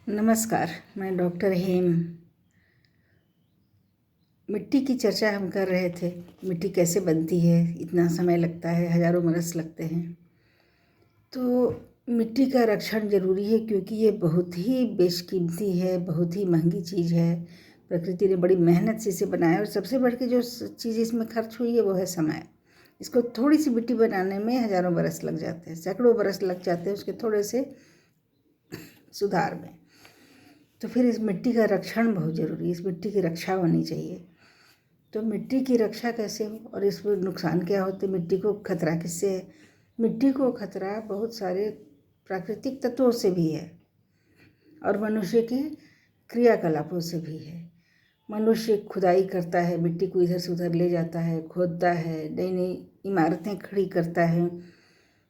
नमस्कार, मैं डॉक्टर हेम। मिट्टी की चर्चा हम कर रहे थे। मिट्टी कैसे बनती है, इतना समय लगता है, हज़ारों बरस लगते हैं। तो मिट्टी का रक्षण ज़रूरी है क्योंकि ये बहुत ही बेशकीमती है, बहुत ही महंगी चीज़ है। प्रकृति ने बड़ी मेहनत से इसे बनाया और सबसे बढ़ के जो चीज़ इसमें खर्च हुई है वो है समय। इसको थोड़ी सी मिट्टी बनाने में हज़ारों बरस लग जाते हैं, सैकड़ों बरस लग जाते हैं उसके थोड़े से सुधार में। तो फिर इस मिट्टी का रक्षण बहुत ज़रूरी है, इस मिट्टी की रक्षा होनी चाहिए। तो मिट्टी की रक्षा कैसे हो और इसमें नुकसान क्या होते, मिट्टी को खतरा किससे है? मिट्टी को खतरा बहुत सारे प्राकृतिक तत्वों से भी है और मनुष्य के क्रियाकलापों से भी है। मनुष्य खुदाई करता है, मिट्टी को इधर से उधर ले जाता है, खोदता है, नई नई इमारतें खड़ी करता है,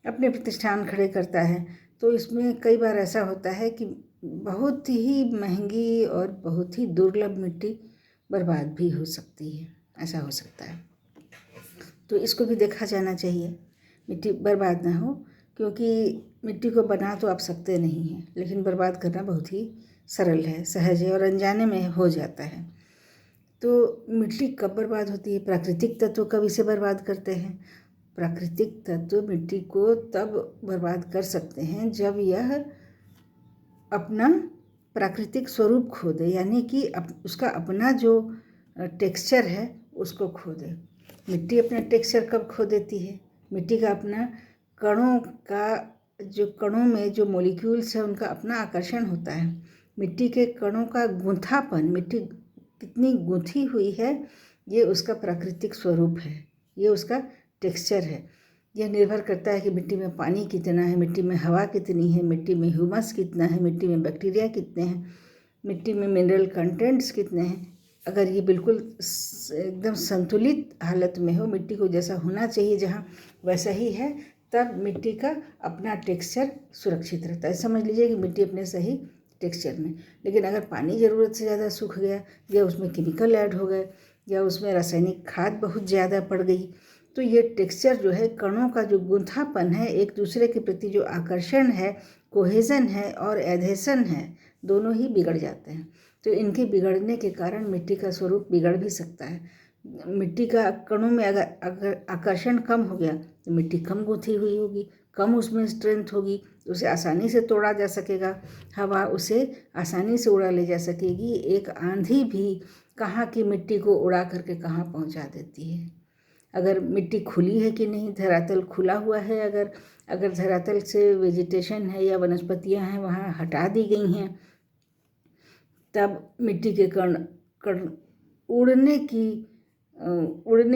अपने प्रतिष्ठान खड़े करता है। तो इसमें कई बार ऐसा होता है कि बहुत ही महंगी और बहुत ही दुर्लभ मिट्टी बर्बाद भी हो सकती है, ऐसा हो सकता है। तो इसको भी देखा जाना चाहिए, मिट्टी बर्बाद ना हो, क्योंकि मिट्टी को बना तो आप सकते नहीं हैं, लेकिन बर्बाद करना बहुत ही सरल है, सहज है और अनजाने में हो जाता है। तो मिट्टी कब बर्बाद होती है? प्राकृतिक तत्व कब इसे बर्बाद करते हैं? प्राकृतिक तत्व मिट्टी को तब बर्बाद कर सकते हैं जब यह अपना प्राकृतिक स्वरूप खो दे, यानी कि उसका अपना जो टेक्सचर है उसको खो दे। मिट्टी अपना टेक्सचर कब खो देती है? मिट्टी का अपना कणों में जो मॉलिक्यूल्स है उनका अपना आकर्षण होता है। मिट्टी के कणों का गूंथापन, मिट्टी कितनी गूंथी हुई है, ये उसका प्राकृतिक स्वरूप है, ये उसका टेक्सचर है। यह निर्भर करता है कि मिट्टी में पानी कितना है, मिट्टी में हवा कितनी है, मिट्टी में ह्यूमस कितना है, मिट्टी में बैक्टीरिया कितने हैं, मिट्टी में मिनरल कंटेंट्स कितने हैं। अगर ये बिल्कुल एकदम संतुलित हालत में हो, मिट्टी को जैसा होना चाहिए जहाँ वैसा ही है, तब मिट्टी का अपना टेक्सचर सुरक्षित रहता है। समझ लीजिए कि मिट्टी अपने सही टेक्सचर में। लेकिन अगर पानी ज़रूरत से ज़्यादा सूख गया या उसमें केमिकल ऐड हो गए या उसमें रासायनिक खाद बहुत ज़्यादा पड़ गई, तो ये टेक्सचर जो है, कणों का जो गूंथापन है, एक दूसरे के प्रति जो आकर्षण है, कोहेजन है और एधेसन है, दोनों ही बिगड़ जाते हैं। तो इनके बिगड़ने के कारण मिट्टी का स्वरूप बिगड़ भी सकता है। मिट्टी का कणों में अगर आकर्षण कम हो गया तो मिट्टी कम गूंथी हुई होगी, कम उसमें स्ट्रेंथ होगी, उसे आसानी से तोड़ा जा सकेगा, हवा उसे आसानी से उड़ा ले जा सकेगी। एक आंधी भी कहाँ की मिट्टी को उड़ा करके कहाँ पहुँचा देती है। अगर मिट्टी खुली है कि नहीं, धरातल खुला हुआ है, अगर धरातल से वेजिटेशन है या वनस्पतियां हैं वहाँ हटा दी गई हैं, तब मिट्टी के कण उड़ने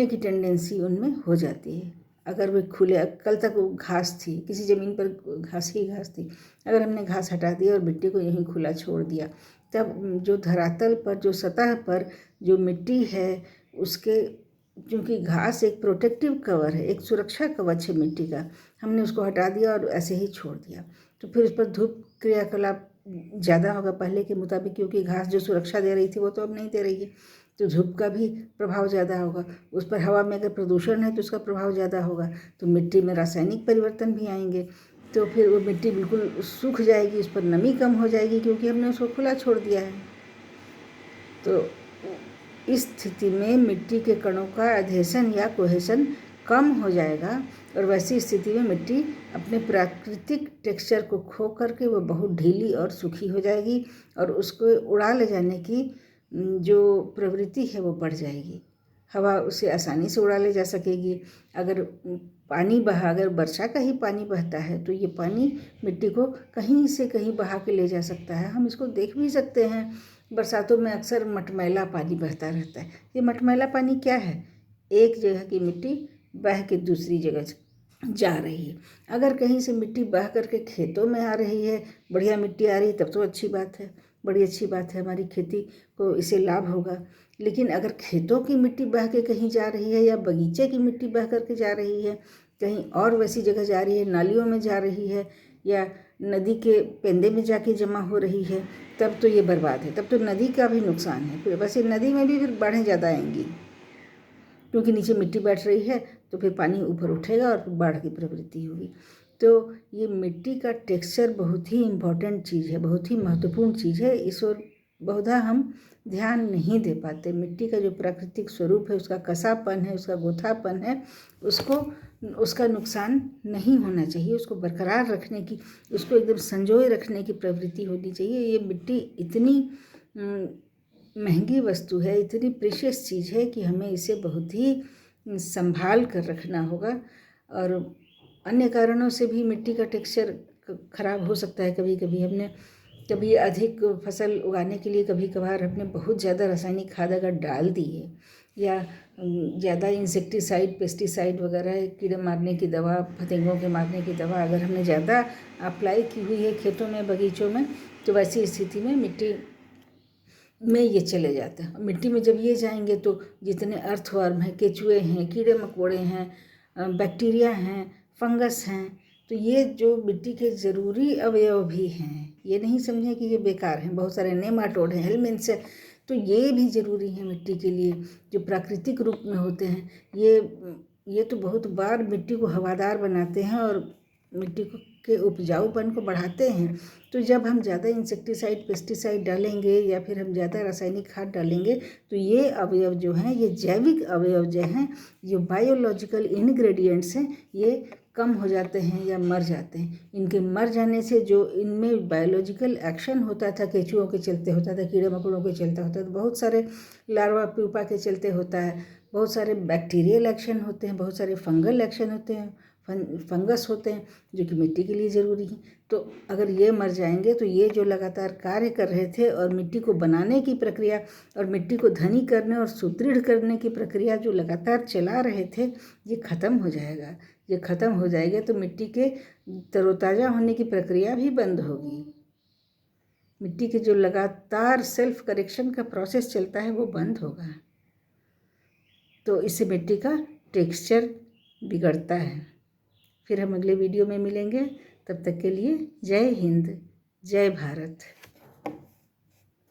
की टेंडेंसी उनमें हो जाती है। अगर वे खुले, कल तक वो घास थी, किसी ज़मीन पर घास ही घास थी, अगर हमने घास हटा दिया और मिट्टी को यहीं खुला छोड़ दिया, तब जो धरातल पर, जो सतह पर जो मिट्टी है उसके, क्योंकि घास एक प्रोटेक्टिव कवर है, एक सुरक्षा कवच है मिट्टी का, हमने उसको हटा दिया और ऐसे ही छोड़ दिया, तो फिर उस पर धूप क्रियाकलाप ज़्यादा होगा पहले के मुताबिक, क्योंकि घास जो सुरक्षा दे रही थी वो तो अब नहीं दे रही है, तो धूप का भी प्रभाव ज़्यादा होगा। उस पर हवा में अगर प्रदूषण है तो उसका प्रभाव ज़्यादा होगा, तो मिट्टी में रासायनिक परिवर्तन भी आएंगे, तो फिर वो मिट्टी बिल्कुल सूख जाएगी, उस पर नमी कम हो जाएगी क्योंकि हमने उसको खुला छोड़ दिया है। तो इस स्थिति में मिट्टी के कणों का एधेसन या कोहेसन कम हो जाएगा और वैसी स्थिति में मिट्टी अपने प्राकृतिक टेक्सचर को खो करके वो बहुत ढीली और सूखी हो जाएगी और उसको उड़ा ले जाने की जो प्रवृत्ति है वो बढ़ जाएगी। हवा उसे आसानी से उड़ा ले जा सकेगी। अगर पानी बहा, अगर वर्षा का ही पानी बहता है तो ये पानी मिट्टी को कहीं से कहीं बहा के ले जा सकता है। हम इसको देख भी सकते हैं, बरसातों में अक्सर मटमैला पानी बहता रहता है। ये मटमैला पानी क्या है? एक जगह की मिट्टी बह के दूसरी जगह जा रही है। अगर कहीं से मिट्टी बह करके खेतों में आ रही है, बढ़िया मिट्टी आ रही है, तब तो अच्छी बात है, बड़ी अच्छी बात है, हमारी खेती को इससे लाभ होगा। लेकिन अगर खेतों की मिट्टी बह के कहीं जा रही है या बगीचे की मिट्टी बह करके जा रही है, कहीं और वैसी जगह जा रही है, नालियों में जा रही है या नदी के पेंदे में जाके जमा हो रही है, तब तो ये बर्बाद है, तब तो नदी का भी नुकसान है। फिर वैसे नदी में भी फिर बाढ़ें ज़्यादा आएंगी, क्योंकि नीचे मिट्टी बैठ रही है तो फिर पानी ऊपर उठेगा और फिर बाढ़ की प्रवृत्ति होगी। तो ये मिट्टी का टेक्सचर बहुत ही इम्पॉर्टेंट चीज़ है, बहुत ही महत्वपूर्ण चीज़ है। इस ओर बहुधा हम ध्यान नहीं दे पाते। मिट्टी का जो प्राकृतिक स्वरूप है, उसका कसापन है, उसका गोथापन है, उसका नुकसान नहीं होना चाहिए। उसको बरकरार रखने की, उसको एकदम संजोए रखने की प्रवृत्ति होनी चाहिए। ये मिट्टी इतनी महंगी वस्तु है, इतनी प्रेशियस चीज़ है कि हमें इसे बहुत ही संभाल कर रखना होगा। और अन्य कारणों से भी मिट्टी का टेक्सचर खराब हो सकता है। कभी कभी हमने कभी अधिक फसल उगाने के लिए कभी कभार हमने बहुत ज़्यादा रासायनिक खाद अगर डाल दी है, या ज़्यादा इंसेक्टिसाइड, पेस्टिसाइड वगैरह, कीड़े मारने की दवा, फतिंगों के मारने की दवा अगर हमने ज़्यादा अप्लाई की हुई है खेतों में, बगीचों में, तो वैसी स्थिति में मिट्टी में ये चले जाते हैं। मिट्टी में जब ये जाएंगे तो जितने अर्थवर्म हैं, केचुए हैं, कीड़े मकोड़े हैं, बैक्टीरिया हैं, फंगस हैं, तो ये जो मिट्टी के ज़रूरी अवयव भी हैं, ये नहीं समझें कि ये बेकार हैं। बहुत सारे नेमाटोड हैं, हेलमिन्थ्स हैं, तो ये भी ज़रूरी हैं मिट्टी के लिए, जो प्राकृतिक रूप में होते हैं। ये तो बहुत बार मिट्टी को हवादार बनाते हैं और मिट्टी के उपजाऊपन को बढ़ाते हैं। तो जब हम ज़्यादा इंसेक्टिसाइड, पेस्टिसाइड डालेंगे या फिर हम ज़्यादा रासायनिक खाद डालेंगे, तो ये अवयव जो हैं, ये जैविक अवयव जो हैं, जो बायोलॉजिकल इन्ग्रेडिएंट्स हैं, ये कम हो जाते हैं या मर जाते हैं। इनके मर जाने से जो इनमें बायोलॉजिकल एक्शन होता था, केचुओं के चलते होता था, कीड़े मकोड़ों के चलते होता था, बहुत सारे लार्वा प्यूपा के चलते होता है, बहुत सारे बैक्टीरियल एक्शन होते हैं, बहुत सारे फंगल एक्शन होते हैं, फंगस होते हैं, जो कि मिट्टी के लिए ज़रूरी हैं। तो अगर ये मर जाएंगे तो ये जो लगातार कार्य कर रहे थे और मिट्टी को बनाने की प्रक्रिया और मिट्टी को धनी करने और सुदृढ़ करने की प्रक्रिया जो लगातार चला रहे थे, ये ख़त्म हो जाएगा। ये ख़त्म हो जाएगा तो मिट्टी के तरोताज़ा होने की प्रक्रिया भी बंद होगी। मिट्टी के जो लगातार सेल्फ करेक्शन का प्रोसेस चलता है, वो बंद होगा। तो इससे मिट्टी का टेक्सचर बिगड़ता है। फिर हम अगले वीडियो में मिलेंगे। तब तक के लिए जय हिंद, जय भारत।